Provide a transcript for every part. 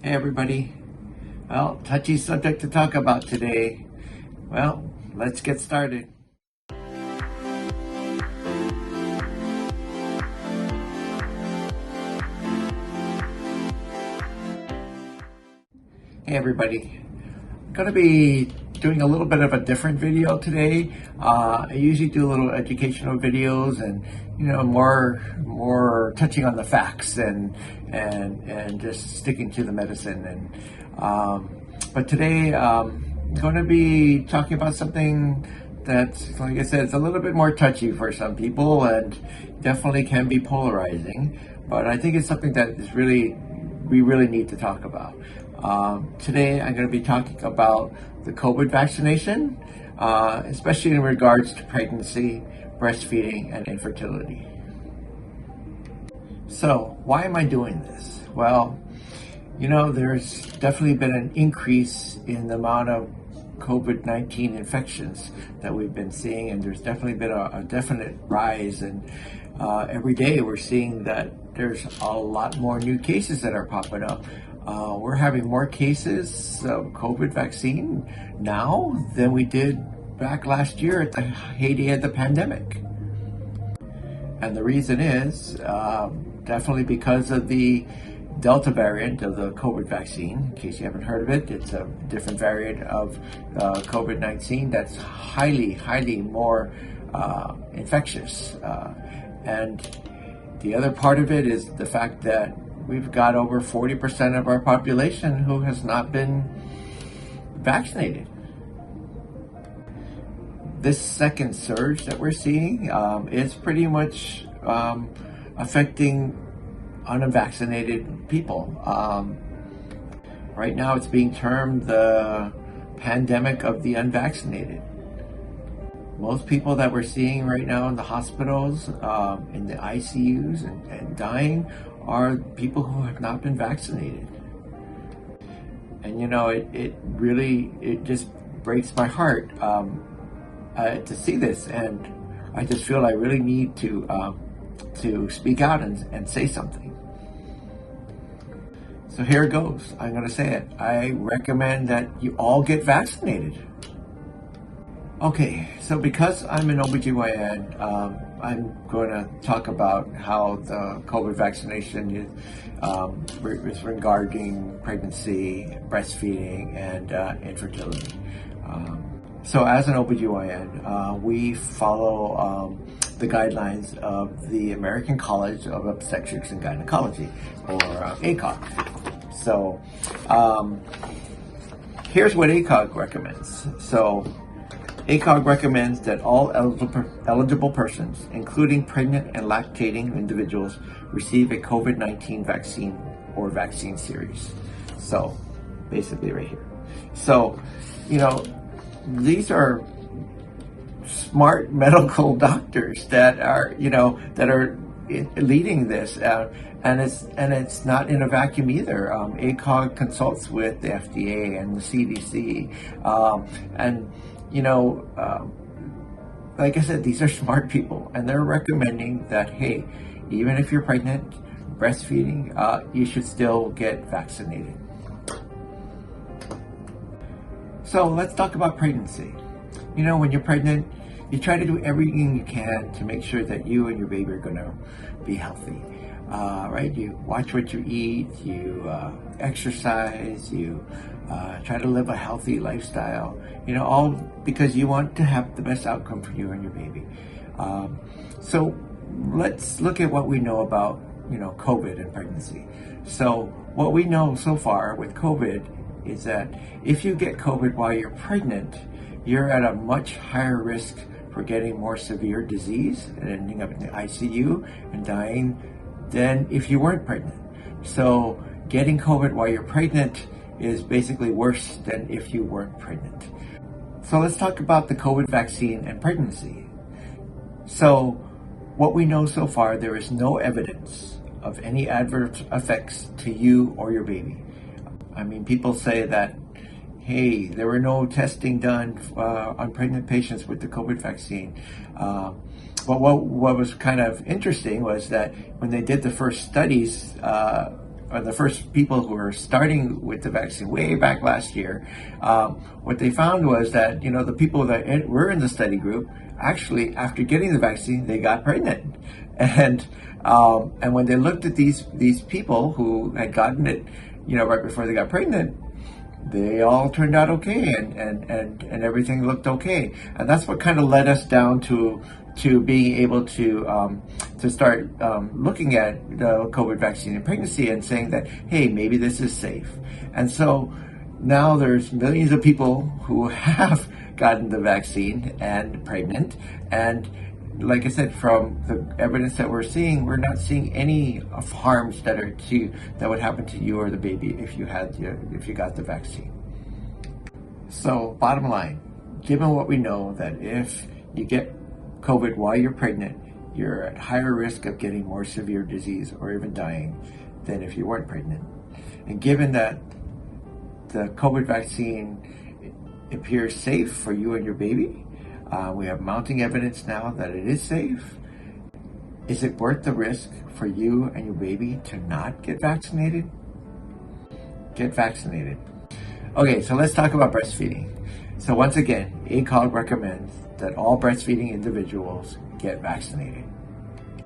Hey everybody. Well, touchy subject to talk about today. Well, let's get started. Hey everybody. I'm going to be doing a little bit of a different video today. I usually do little educational videos and more touching on the facts and just sticking to the medicine. But today I'm going to be talking about something that's, like I said, it's a little bit more touchy for some people and definitely can be polarizing. But I think it's something that we really need to talk about. Today I'm going to be talking about the COVID vaccination, especially in regards to pregnancy, breastfeeding, and infertility. So why am I doing this? Well, there's definitely been an increase in the amount of COVID-19 infections that we've been seeing, and there's definitely been a definite rise, and every day we're seeing that there's a lot more new cases that are popping up. We're having more cases of COVID vaccine now than we did back last year at the heyday of the pandemic. And the reason is definitely because of the Delta variant of the COVID vaccine. In case you haven't heard of it, it's a different variant of COVID-19 that's highly more infectious. And the other part of it is the fact that we've got over 40% of our population who has not been vaccinated. This second surge that we're seeing is pretty much affecting unvaccinated people. Right now it's being termed the pandemic of the unvaccinated. Most people that we're seeing right now in the hospitals, in the ICUs and dying are people who have not been vaccinated. And it just breaks my heart to see this, and I just feel I really need to speak out and say something. So here it goes. I'm going to say it. I recommend that you all get vaccinated. Okay, so because I'm an OBGYN, I'm going to talk about how the COVID vaccination is regarding pregnancy, breastfeeding, and infertility. So as an OBGYN, we follow the guidelines of the American College of Obstetrics and Gynecology, or ACOG. So here's what ACOG recommends. So ACOG recommends that all eligible persons, including pregnant and lactating individuals, receive a COVID-19 vaccine or vaccine series. So basically right here. So, these are smart medical doctors that are leading this, and it's not in a vacuum either. ACOG consults with the FDA and the CDC, like I said, these are smart people, and they're recommending that, hey, even if you're pregnant, breastfeeding, you should still get vaccinated. So let's talk about pregnancy. When you're pregnant, you try to do everything you can to make sure that you and your baby are going to be healthy, right? You watch what you eat, you exercise, you try to live a healthy lifestyle, all because you want to have the best outcome for you and your baby. So let's look at what we know about, COVID and pregnancy. So what we know so far with COVID is that if you get COVID while you're pregnant, you're at a much higher risk for getting more severe disease and ending up in the ICU and dying than if you weren't pregnant. So getting COVID while you're pregnant is basically worse than if you weren't pregnant. So let's talk about the COVID vaccine and pregnancy. So what we know so far, there is no evidence of any adverse effects to you or your baby. I mean, people say that, hey, there were no testing done on pregnant patients with the COVID vaccine. But what was kind of interesting was that when they did the first studies the first people who were starting with the vaccine way back last year, what they found was that, the people that were in the study group, actually, after getting the vaccine, they got pregnant. And when they looked at these people who had gotten it, right before they got pregnant, they all turned out okay, and everything looked okay. And that's what kind of led us down to being able to start looking at the COVID vaccine in pregnancy and saying that, hey, maybe this is safe. And so now there's millions of people who have gotten the vaccine and pregnant. And like I said, from the evidence that we're seeing, we're not seeing any of harms that would happen to you or the baby if you got the vaccine. So bottom line, given what we know, that if you get COVID while you're pregnant, you're at higher risk of getting more severe disease or even dying than if you weren't pregnant. And given that the COVID vaccine appears safe for you and your baby, we have mounting evidence now that it is safe. Is it worth the risk for you and your baby to not get vaccinated? Get vaccinated. Okay, so let's talk about breastfeeding. So once again, ACOG recommends that all breastfeeding individuals get vaccinated.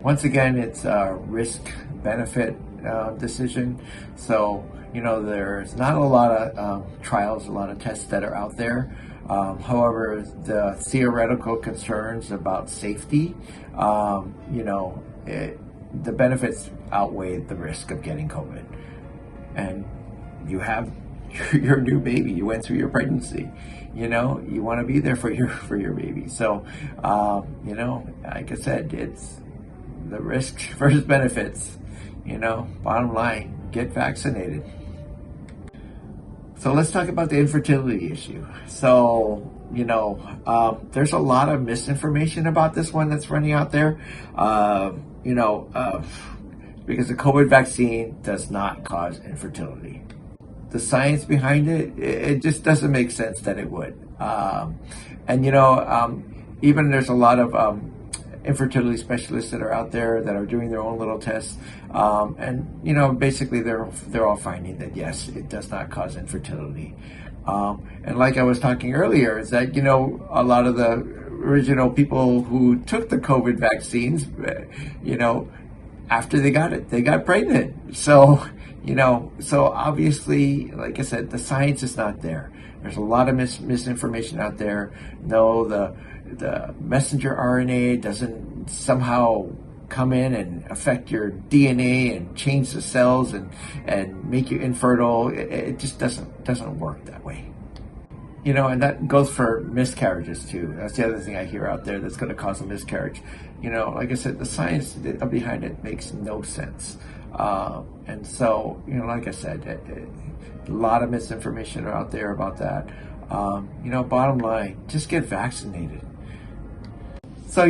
Once again, it's a risk-benefit decision. So, there's not a lot of trials, a lot of tests that are out there. However, the theoretical concerns about safety, the benefits outweigh the risk of getting COVID. And you have your new baby. You went through your pregnancy. You want to be there for your baby. So, like I said, it's the risk versus benefits. Bottom line, get vaccinated. So let's talk about the infertility issue. So, there's a lot of misinformation about this one that's running out there. Because the COVID vaccine does not cause infertility. The science behind it just doesn't make sense that it would. Even there's a lot of infertility specialists that are out there that are doing their own little tests, basically they're all finding that yes, it does not cause infertility. And like I was talking earlier, is that a lot of the original people who took the COVID vaccines, after they got it, they got pregnant. So so obviously, like I said, the science is not there. There's a lot of misinformation out there. No, the messenger RNA doesn't somehow come in and affect your DNA and change the cells and make you infertile. It just doesn't work that way. And that goes for miscarriages too. That's the other thing I hear out there that's going to cause a miscarriage. Like I said, the science behind it makes no sense. And so, like I said, a lot of misinformation out there about that. Bottom line, just get vaccinated. So,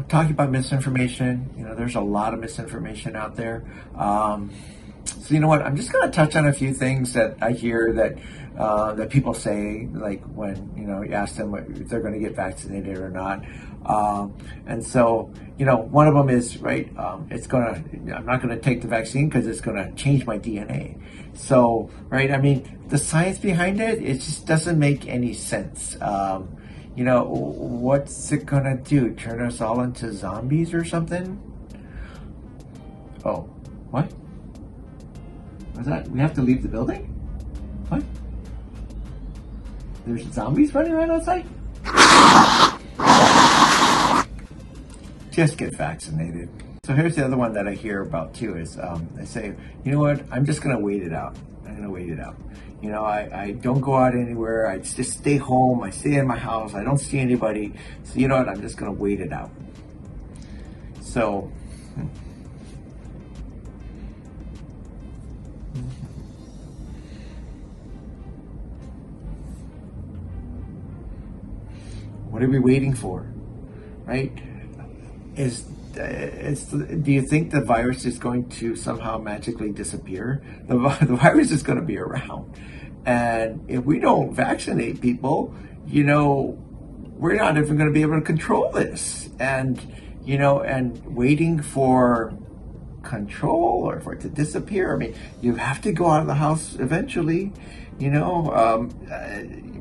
talking about misinformation, there's a lot of misinformation out there. So you know what? I'm just going to touch on a few things that I hear that people say, like when you ask them if they're going to get vaccinated or not. And so one of them is right. I'm not going to take the vaccine because it's going to change my DNA. So right. I mean, the science behind it just doesn't make any sense. What's it going to do? Turn us all into zombies or something? Oh, what? What's that? We have to leave the building? What? There's zombies running around outside? Just get vaccinated. So here's the other one that I hear about too is they say, you know what, I'm just going to wait it out. I'm going to wait it out. I don't go out anywhere. I just stay home. I stay in my house. I don't see anybody. So you know what, I'm just going to wait it out. So... what are we waiting for, right? Do you think the virus is going to somehow magically disappear? The virus is going to be around. And if we don't vaccinate people, we're not even going to be able to control this. And, and waiting for control or for it to disappear. I mean, you have to go out of the house eventually,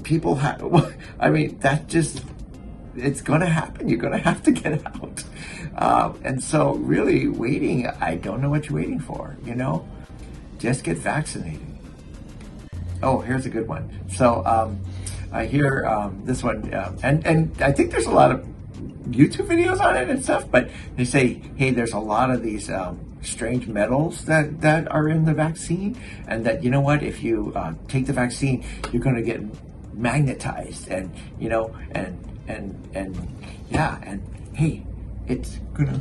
people have, I mean, that just, it's going to happen. You're going to have to get out. And so really waiting, I don't know what you're waiting for, just get vaccinated. Oh, here's a good one. So I hear this one, and I think there's a lot of YouTube videos on it and stuff, but they say, hey, there's a lot of these strange metals that are in the vaccine, and that, if you take the vaccine, you're going to get magnetized, and hey, it's gonna,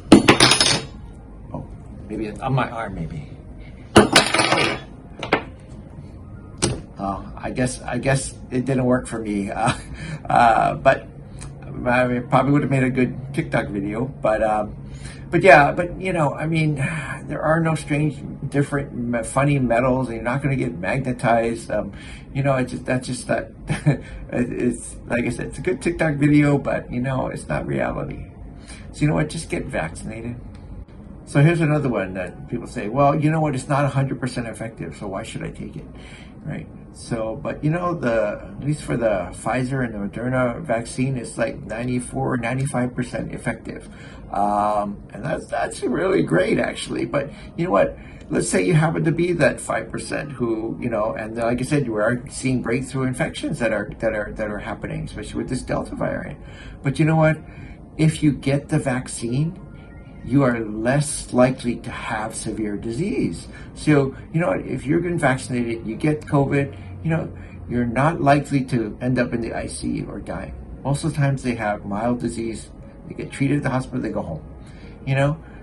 oh, maybe it's on my arm, maybe. I guess it didn't work for me, but I probably would have made a good TikTok video, but I mean, there are no strange, different, funny metals, and you're not going to get magnetized. It's like I said, it's a good TikTok video, but it's not reality. So just get vaccinated. So here's another one that people say, well, it's not 100% effective, so why should I take it, right? So, but at least for the Pfizer and the Moderna vaccine, it's like 94-95% effective. And that's really great, actually. But you know what? Let's say you happen to be that 5% who, and like I said, you are seeing breakthrough infections that are happening, especially with this Delta variant. But you know what? If you get the vaccine, you are less likely to have severe disease. So, if you're getting vaccinated, you get COVID, you're not likely to end up in the ICU or die. Most of the times they have mild disease, they get treated at the hospital, they go home,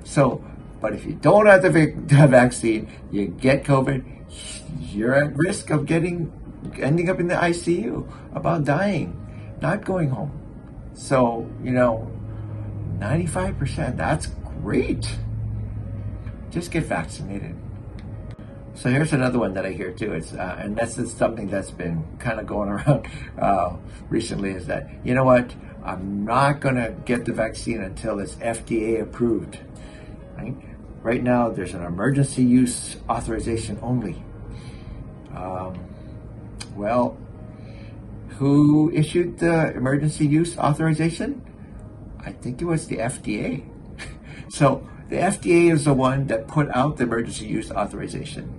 So, but if you don't have the vaccine, you get COVID, you're at risk of ending up in the ICU, about dying, not going home. So, 95%, that's great. Just get vaccinated. So here's another one that I hear too. It's and that's just something that's been kind of going around recently. Is that what? I'm not gonna get the vaccine until it's FDA approved. Right? Right now, there's an emergency use authorization only. Well, who issued the emergency use authorization? I think it was the FDA. So the FDA is the one that put out the emergency use authorization.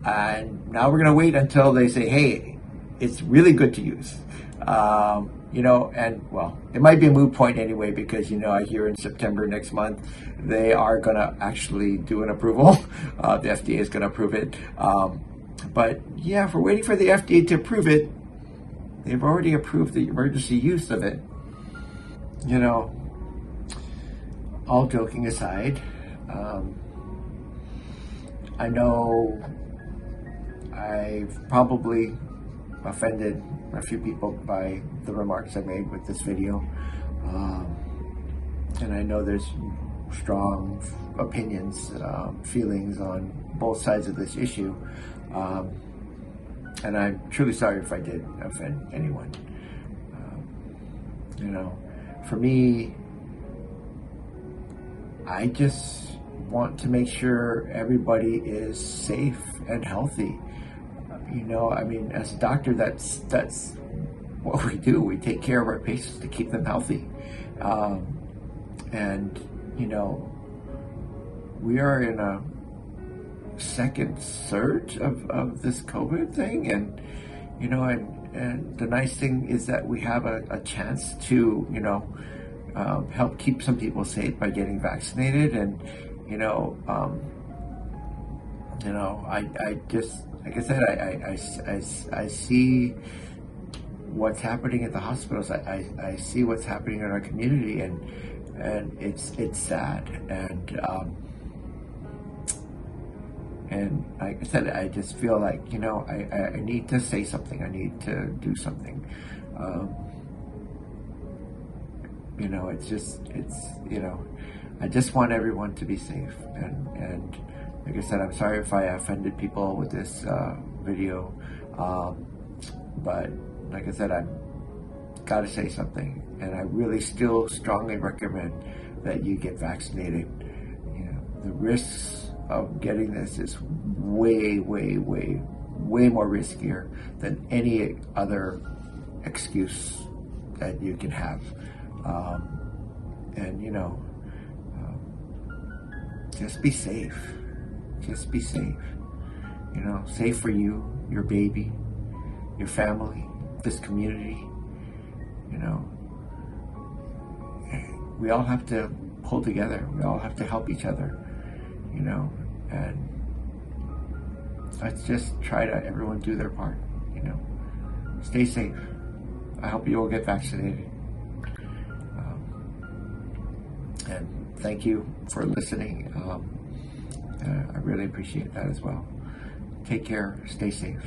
And now we're going to wait until they say, hey, it's really good to use. And well, it might be a moot point anyway, because, I hear in September next month, they are going to actually do an approval. The FDA is going to approve it. But yeah, if we're waiting for the FDA to approve it, they've already approved the emergency use of it. All joking aside, I know I've probably offended a few people by the remarks I made with this video. And I know there's strong opinions, feelings on both sides of this issue. And I'm truly sorry if I did offend anyone. For me, I just want to make sure everybody is safe and healthy. As a doctor, that's what we do. We take care of our patients to keep them healthy. We are in a second surge of this COVID thing, and the nice thing is that we have a chance to help keep some people safe by getting vaccinated. And I just, like I said, I see what's happening at the hospitals. I see what's happening in our community, and it's sad. And like I said, I just feel like, I need to say something. I need to do something. I just want everyone to be safe. And like I said, I'm sorry if I offended people with this video. But like I said, I've got to say something. And I really still strongly recommend that you get vaccinated. The risks of getting this is way, way, way, way more riskier than any other excuse that you can have. And you know, just be safe. Just be safe. You know, safe for you, your baby, your family, this community. You know, we all have to pull together. We all have to help each other. You know, and let's just try to everyone do their part. You know, stay safe. I hope you all get vaccinated. And thank you for listening. I really appreciate that as well. Take care. Stay safe.